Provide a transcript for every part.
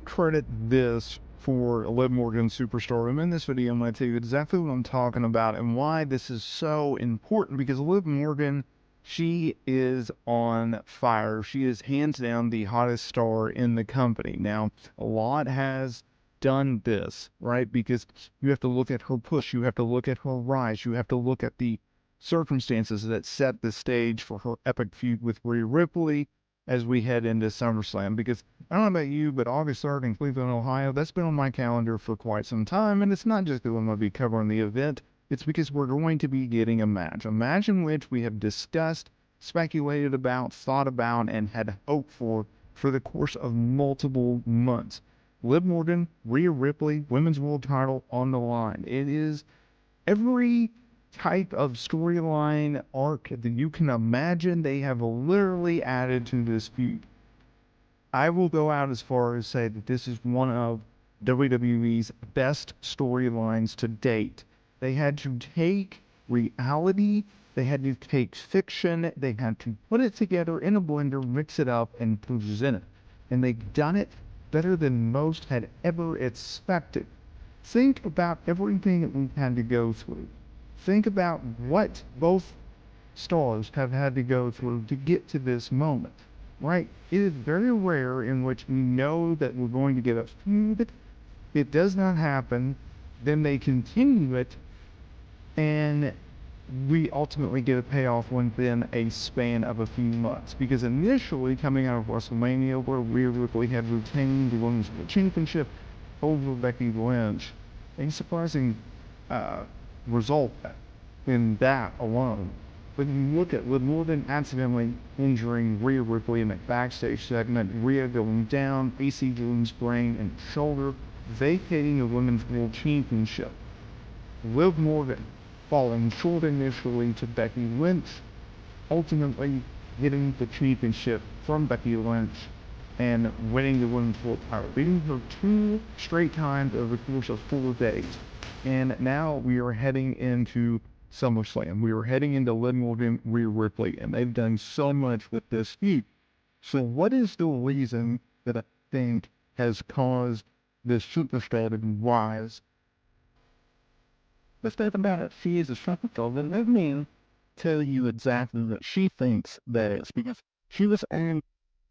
credit this for Liv Morgan superstardom. In this video, I'm going to tell you exactly what I'm talking about and why this is so important, because Liv Morgan, she is on fire. She is hands down the hottest star in the company. Now, a lot has done this, right? Because you have to look at her push, you have to look at her rise, you have to look at the circumstances that set the stage for her epic feud with Rhea Ripley as we head into SummerSlam. Because I don't know about you, but August 3rd in Cleveland, Ohio, that's been on my calendar for quite some time. And it's not just that I'm going to be covering the event, it's because we're going to be getting a match in which we have discussed, speculated about, thought about, and had hoped for the course of multiple months. Liv Morgan, Rhea Ripley, women's world title on the line. It is every type of storyline arc that you can imagine. They have literally added to this feud. I will go out as far as say that this is one of WWE's best storylines to date. They had to take reality, they had to take fiction, they had to put it together in a blender, mix it up, and present it. And they've done it better than most had ever expected. Think about everything that we've had to go through. Think about what both stars have had to go through to get to this moment, right? It is very rare in which we know that we're going to get a feud. It does not happen. Then they continue it, and we ultimately get a payoff within a span of a few months. Because initially, coming out of WrestleMania, where Rhea Ripley had retained the Women's Championship over Becky Lynch, a surprising result in that alone. But you look at with more than accidentally injuring Rhea Ripley in that backstage segment, Rhea going down, AC Jones' brain and shoulder, vacating the Women's World Championship. Liv Morgan falling short initially to Becky Lynch, ultimately getting the championship from Becky Lynch and winning the Women's World title, beating her 2 straight times over the course of 4 days. And now we are heading into SummerSlam. We are heading into Liv Morgan, Rhea Ripley, and they've done so much with this feud. So what is the reason that I think has caused this superstar to rise? Let's talk about it. She is a superstar, and let me tell you exactly what she thinks that is, because she was on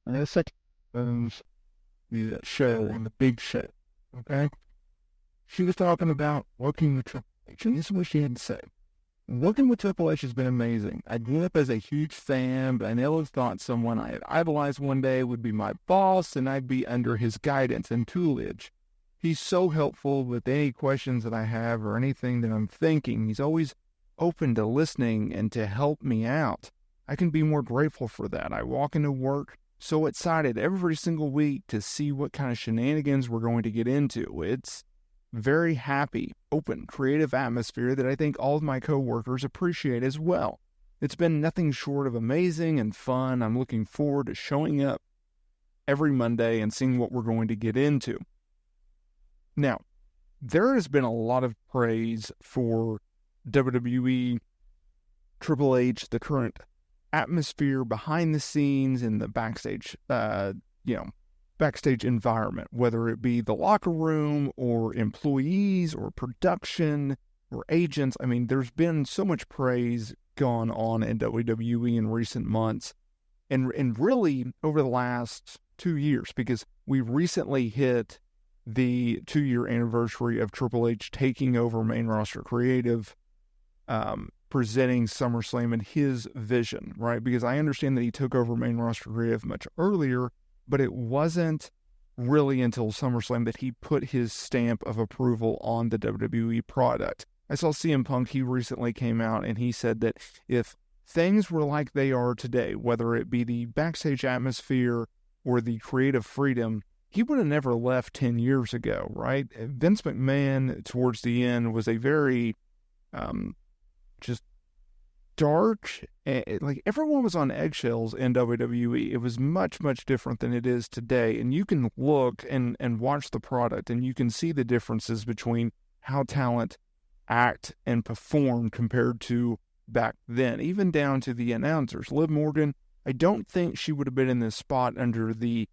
the second the show, on the big show, okay? She was talking about working with Triple H, and this is what she had to say. Working with Triple H has been amazing. I grew up as a huge fan, but I never thought someone I had idolized one day would be my boss, and I'd be under his guidance and tutelage. He's so helpful with any questions that I have or anything that I'm thinking. He's always open to listening and to help me out. I can be more grateful for that. I walk into work so excited every single week to see what kind of shenanigans we're going to get into. It's very happy, open, creative atmosphere that I think all of my coworkers appreciate as well. It's been nothing short of amazing and fun. I'm looking forward to showing up every Monday and seeing what we're going to get into. Now, there has been a lot of praise for WWE, Triple H, the current atmosphere behind the scenes in the backstage, backstage environment, whether it be the locker room or employees or production or agents. I mean, there's been so much praise gone on in WWE in recent months and really over the last 2 years, because we recently hit the 2-year anniversary of Triple H taking over main roster creative, presenting SummerSlam and his vision, right? Because I understand that he took over main roster creative much earlier, but it wasn't really until SummerSlam that he put his stamp of approval on the WWE product. I saw CM Punk, he recently came out and he said that if things were like they are today, whether it be the backstage atmosphere or the creative freedom, he would have never left 10 years ago, right? Vince McMahon, towards the end, was a very just dark, like everyone was on eggshells in WWE. It was much, much different than it is today. And you can look and watch the product and you can see the differences between how talent act and perform compared to back then, even down to the announcers. Liv Morgan, I don't think she would have been in this spot under the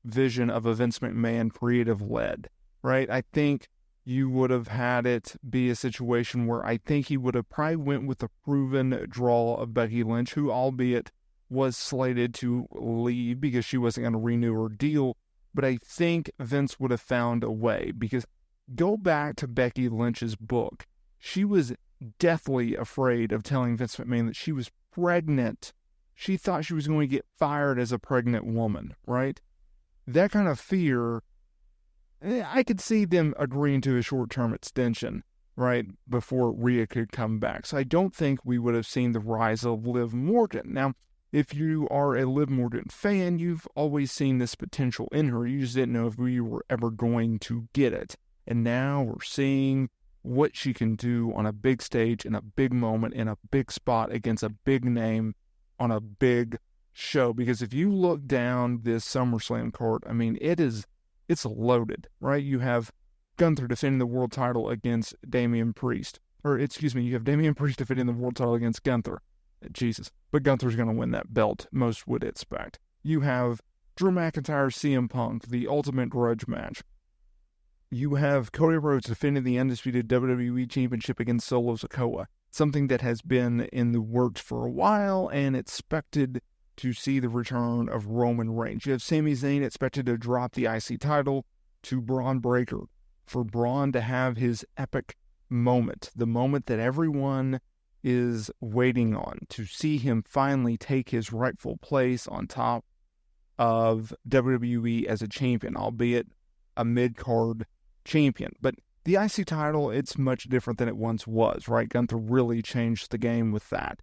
vision of a Vince McMahon creative-led, right? I think you would have had it be a situation where I think he would have probably went with the proven draw of Becky Lynch, who albeit was slated to leave because she wasn't going to renew her deal. But I think Vince would have found a way, because go back to Becky Lynch's book. She was deathly afraid of telling Vince McMahon that she was pregnant. She thought she was going to get fired as a pregnant woman, right? That kind of fear, I could see them agreeing to a short-term extension, right, before Rhea could come back. So I don't think we would have seen the rise of Liv Morgan. Now, if you are a Liv Morgan fan, you've always seen this potential in her. You just didn't know if we were ever going to get it. And now we're seeing what she can do on a big stage, in a big moment, in a big spot, against a big name, on a big show. Because if you look down this SummerSlam card, I mean, it's loaded, right? You have Gunther defending the world title against Damian Priest. You have Damian Priest defending the world title against Gunther. Jesus. But Gunther's going to win that belt, most would expect. You have Drew McIntyre, CM Punk, the Ultimate Grudge match. You have Cody Rhodes defending the undisputed WWE Championship against Solo Sikoa, something that has been in the works for a while and expected to see the return of Roman Reigns. You have Sami Zayn expected to drop the IC title to Braun Breaker, for Braun to have his epic moment, the moment that everyone is waiting on, to see him finally take his rightful place on top of WWE as a champion, albeit a mid-card champion. But the IC title, it's much different than it once was, right? Gunther really changed the game with that.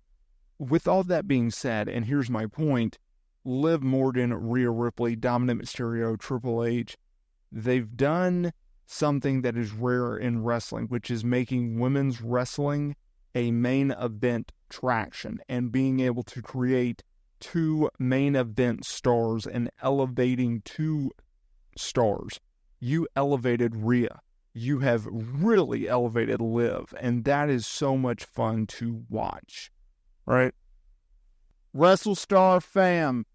With all that being said, and here's my point, Liv Morgan, Rhea Ripley, Dominic Mysterio, Triple H, they've done something that is rare in wrestling, which is making women's wrestling a main event traction and being able to create two main event stars and elevating two stars. You elevated Rhea. You have really elevated Liv, and that is so much fun to watch. Right? WrestleSTAR fam,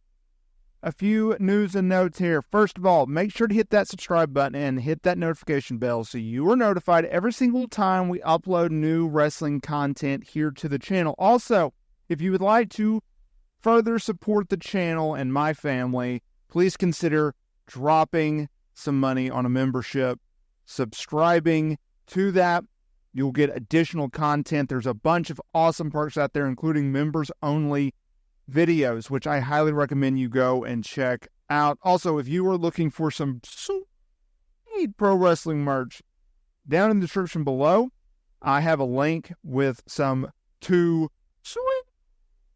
a few news and notes here. First of all, make sure to hit that subscribe button and hit that notification bell so you are notified every single time we upload new wrestling content here to the channel. Also, if you would like to further support the channel and my family, please consider dropping some money on a membership, subscribing to that. You'll get additional content. There's a bunch of awesome perks out there, including members-only videos, which I highly recommend you go and check out. Also, if you are looking for some sweet pro wrestling merch, down in the description below, I have a link with some 2 sweet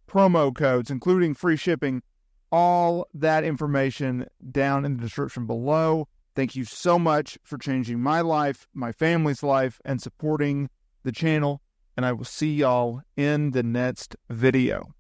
promo codes, including free shipping. All that information down in the description below. Thank you so much for changing my life, my family's life, and supporting the channel. And I will see y'all in the next video.